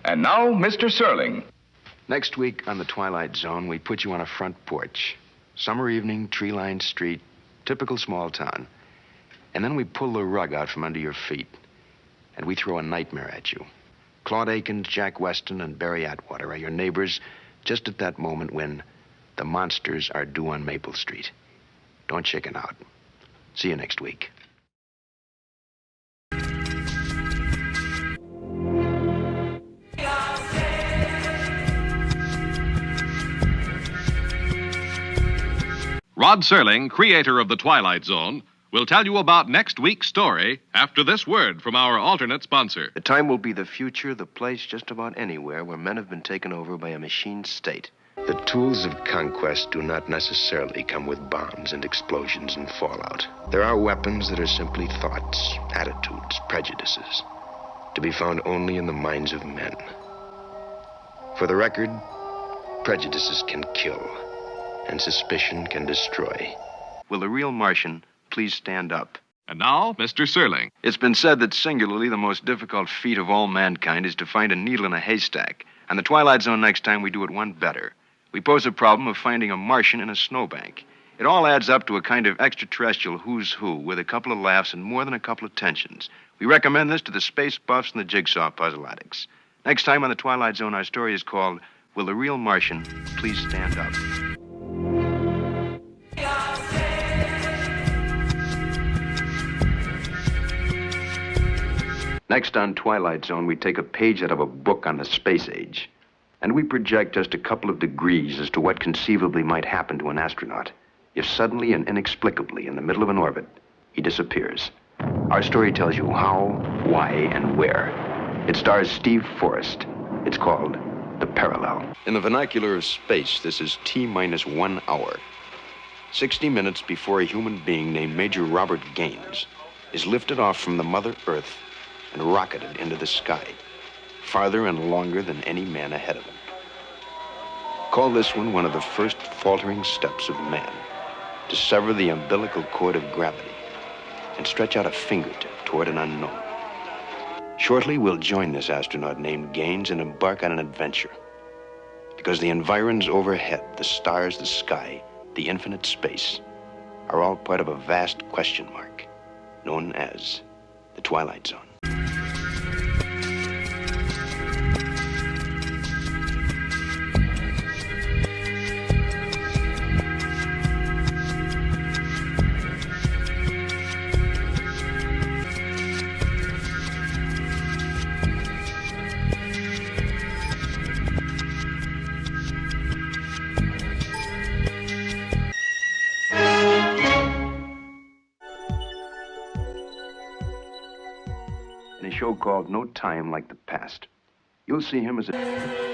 And now, Mr. Serling. Next week on The Twilight Zone, we put you on a front porch. Summer evening, tree-lined street, typical small town. And then we pull the rug out from under your feet. And we throw a nightmare at you. Claude Akins, Jack Weston, and Barry Atwater are your neighbors just at that moment when the monsters are due on Maple Street. Don't chicken out. See you next week. Rod Serling, creator of The Twilight Zone, will tell you about next week's story after this word from our alternate sponsor. The time will be the future, the place just about anywhere where men have been taken over by a machine state. The tools of conquest do not necessarily come with bombs and explosions and fallout. There are weapons that are simply thoughts, attitudes, prejudices, to be found only in the minds of men. For the record, prejudices can kill, and suspicion can destroy. Will the real Martian please stand up? And now, Mr. Serling. It's been said that singularly the most difficult feat of all mankind is to find a needle in a haystack. On The Twilight Zone next time, we do it one better. We pose a problem of finding a Martian in a snowbank. It all adds up to a kind of extraterrestrial who's who with a couple of laughs and more than a couple of tensions. We recommend this to the space buffs and the jigsaw puzzle addicts. Next time on The Twilight Zone, our story is called Will the Real Martian Please Stand Up? Next on Twilight Zone, we take a page out of a book on the space age, and we project just a couple of degrees as to what conceivably might happen to an astronaut if suddenly and inexplicably, in the middle of an orbit, he disappears. Our story tells you how, why, and where. It stars Steve Forrest. It's called The Parallel. In the vernacular of space, this is T-minus 1 hour. 60 minutes before a human being named Major Robert Gaines is lifted off from the Mother Earth and rocketed into the sky, farther and longer than any man ahead of him. Call this one of the first faltering steps of man to sever the umbilical cord of gravity and stretch out a fingertip toward an unknown. Shortly, we'll join this astronaut named Gaines and embark on an adventure. Because the environs overhead, the stars, the sky, the infinite space, are all part of a vast question mark known as the Twilight Zone. In a show called No Time Like the Past, you'll see him as a...